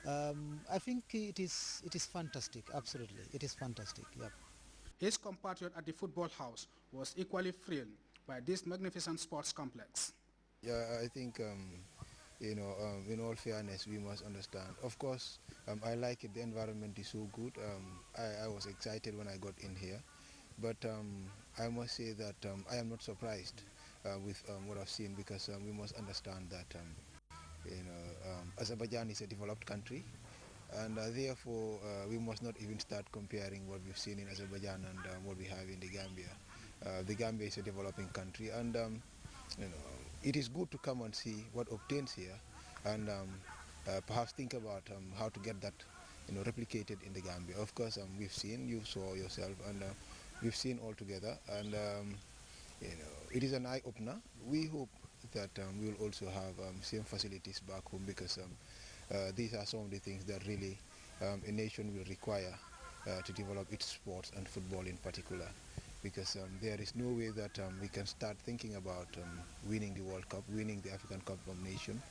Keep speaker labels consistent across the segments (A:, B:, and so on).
A: I think it is fantastic. Absolutely, it is fantastic. Yep.
B: His compatriot at the football house was equally thrilled by this magnificent sports complex.
C: Yeah, I think in all fairness, we must understand. Of course, I like it. The environment is so good. I was excited when I got in here, but I must say that I am not surprised with what I've seen because we must understand that Azerbaijan is a developed country, and therefore we must not even start comparing what we've seen in Azerbaijan and what we have in the Gambia. The Gambia is a developing country, and it is good to come and see what obtains here, and perhaps think about how to get that replicated in the Gambia. Of course, we've seen, you saw yourself, and we've seen all together, and it is an eye opener. We hope that we will also have same facilities back home because these are some of the things that really a nation will require to develop its sports and football in particular, because there is no way that we can start thinking about winning the World Cup, winning the African Cup of Nations,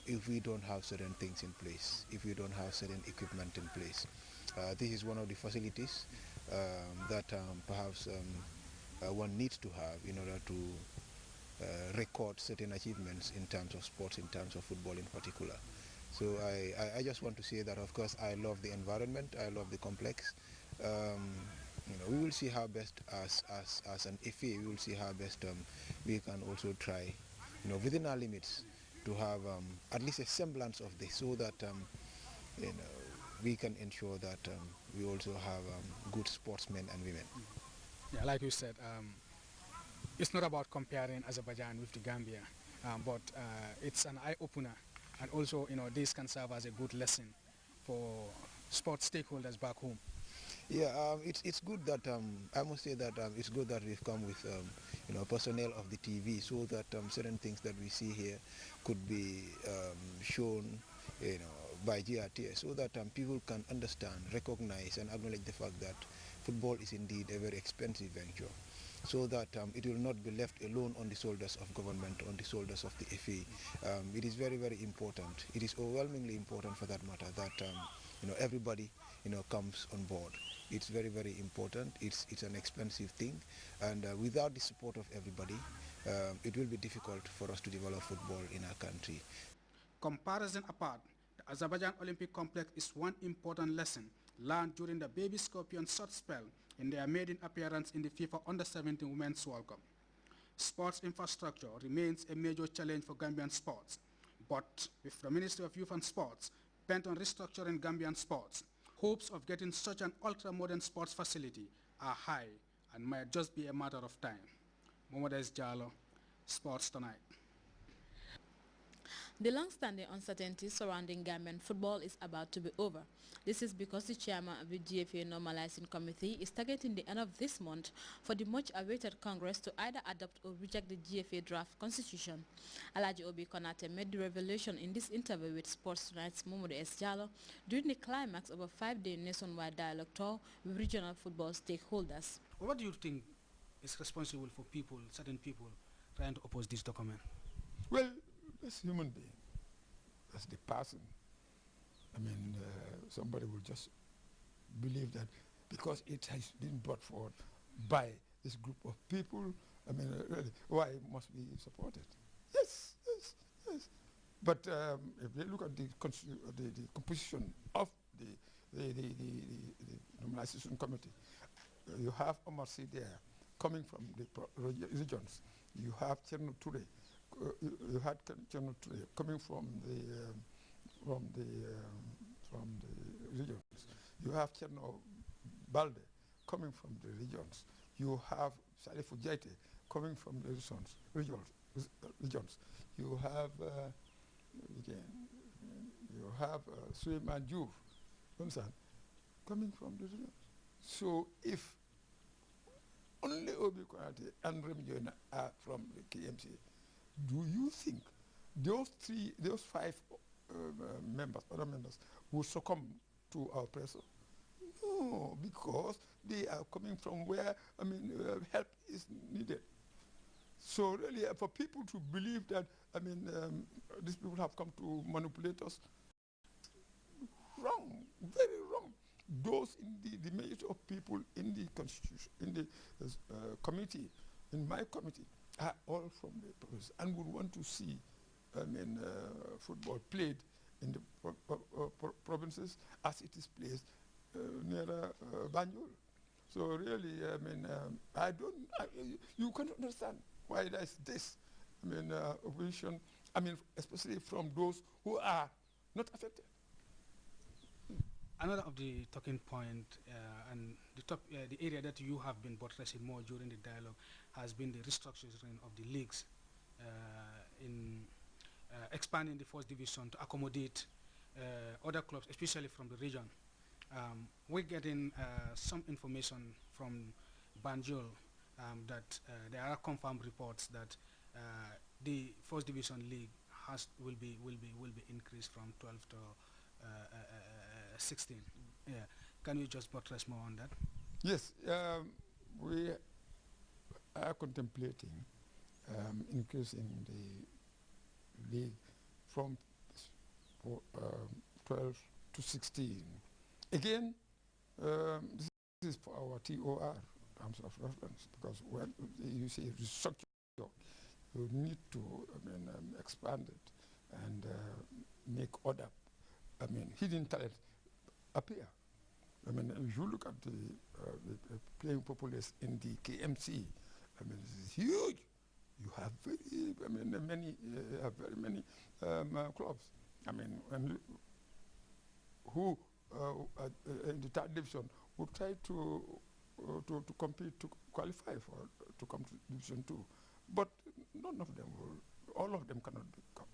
C: if we don't have certain things in place, if we don't have certain equipment in place. This is one of the facilities that perhaps one needs to have in order to record certain achievements in terms of sports, in terms of football in particular. So I just want to say that, of course, I love the environment, I love the complex. We will see how best as an FA, we will see how best we can also try, within our limits, to have at least a semblance of this, so that you know, we can ensure that we also have good sportsmen and women.
B: Yeah, like you said, it's not about comparing Azerbaijan with the Gambia, but it's an eye-opener, and also this can serve as a good lesson for sports stakeholders back home.
C: Yeah, it's good that I must say that it's good that we've come with personnel of the TV, so that certain things that we see here could be shown by GRTS, so that people can understand, recognize, and acknowledge the fact that football is indeed a very expensive venture, so that it will not be left alone on the shoulders of government, on the shoulders of the FA. It is very, very important. It is overwhelmingly important, for that matter, that everybody comes on board. It's very, very important. It's an expensive thing, and without the support of everybody, it will be difficult for us to develop football in our country.
B: Comparison apart, the Azerbaijan Olympic Complex is one important lesson learned during the Baby Scorpions short spell in their maiden appearance in the FIFA Under-17 Women's World Cup. Sports infrastructure remains a major challenge for Gambian sports, but with the Ministry of Youth and Sports bent on restructuring Gambian sports, hopes of getting such an ultra-modern sports facility are high and might just be a matter of time. Momodes Jalo, Sports Tonight.
D: The long-standing uncertainty surrounding Gambian football is about to be over. This is because the chairman of the GFA Normalizing Committee is targeting the end of this month for the much-awaited Congress to either adopt or reject the GFA draft constitution. Alaji Obi Konate made the revelation in this interview with Sports Tonight's Momodu S. Jallo during the climax of a 5-day nationwide dialogue tour with regional football stakeholders.
B: What do you think is responsible for certain people, trying to oppose this document?
E: Well, as a human being, as the person, I mean, somebody will just believe that because it has been brought forward by this group of people, I mean, really, why it must be supported? Yes, yes, yes. But if you look at the composition of the normalization committee, you have Omar Sy there, coming from the regions. You have Cherno Touré, you had Cherno Touré coming from the regions. You have Cherno Balde coming from the regions. You have Salif Jaite coming from the regions. You have Suleiman Diouf, coming from the regions. So if only Obi Konate and Remjoina are from the KMC, do you think those five other members will succumb to our pressure? No, because they are coming from where, I mean, help is needed. So really, for people to believe that, I mean, these people have come to manipulate us, very wrong. Those in the majority of people in the constitution, in the committee, in my committee, are all from the province and would want to see, football played in the provinces as it is played near Banjul. So really, you can't understand why there's this, opposition, especially from those who are not affected.
B: Another of the talking point and the area that you have been buttressing more during the dialogue has been the restructuring of the leagues in expanding the first division to accommodate other clubs, especially from the region. We're getting some information from Banjul that there are confirmed reports that the first division league will be increased from 12 to 16. Yeah. Can you just buttress more on that?
E: Yes, we are contemplating increasing the league from 12 to 16. Again, this is for our TOR, terms of reference, because when you say restructure, you need to expand it and make other, hidden talent appear. If you look at the playing populace in the KMC, this is huge. You have very many clubs. Who in the third division would try to compete to qualify to come to Division 2, but none of them will. All of them cannot become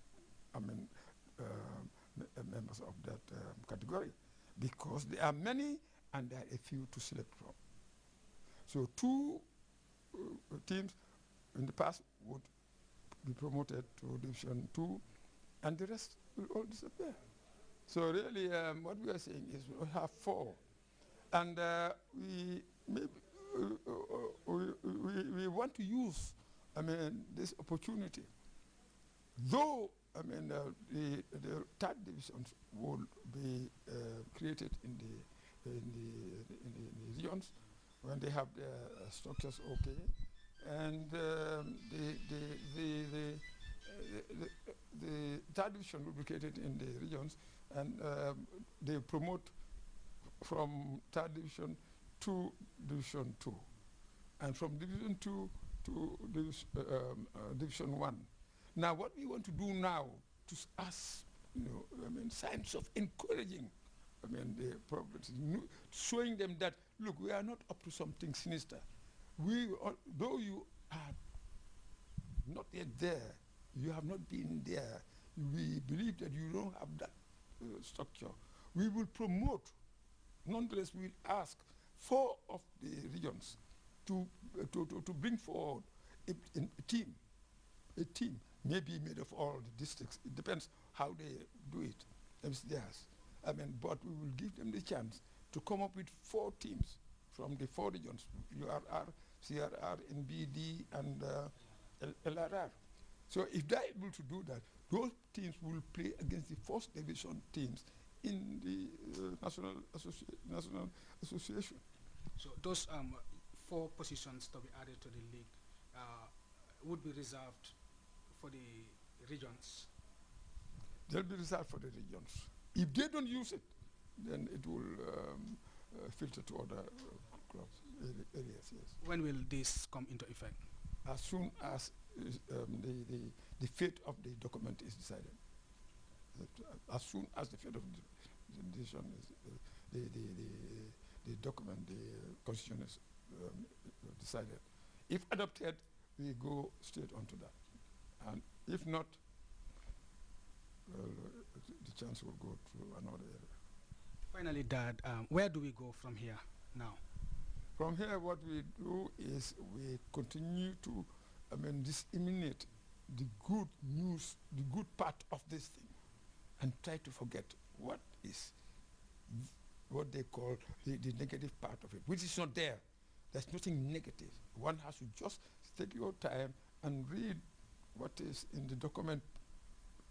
E: members of that category, because there are many and there are a few to select from. So two teams in the past would be promoted to Division 2 and the rest will all disappear. So really what we are saying is we have 4 and we want to use this opportunity. Though the third divisions will be created in the regions when they have their structures okay, and the third division will be created in the regions, and they promote from third division to Division 2, and from Division 2 to Division 1. Now, what we want to do now, to us, signs of encouraging, the provinces, showing them that, look, we are not up to something sinister. Though you are not yet there, you have not been there, we believe that you don't have that structure. We will promote, nonetheless, we will ask 4 of the regions to bring forward a team. A team may be made of all the districts. It depends how they do it. It's theirs. But we will give them the chance to come up with 4 teams from the 4 regions: URR, CRR, NBD, and LRR. So if they're able to do that, those teams will play against the first division teams in the national association.
B: So those 4 positions to be added to the league would be reserved for the regions?
E: They'll be reserved for the regions. If they don't use it, then it will filter to other clubs, areas, yes.
B: When will this come into effect?
E: As soon as the fate of the document is decided. As soon as the fate of the decision is, the document, the constitution is decided. If adopted, we go straight onto that. And if not, well, the chance will go to another area.
B: Finally, Dad, where do we go from here now?
E: From here, what we do is we continue to disseminate the good news, the good part of this thing, and try to forget what is what they call the negative part of it, which is not there. There's nothing negative. One has to just take your time and read what is in the document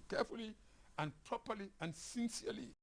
E: carefully and properly and sincerely.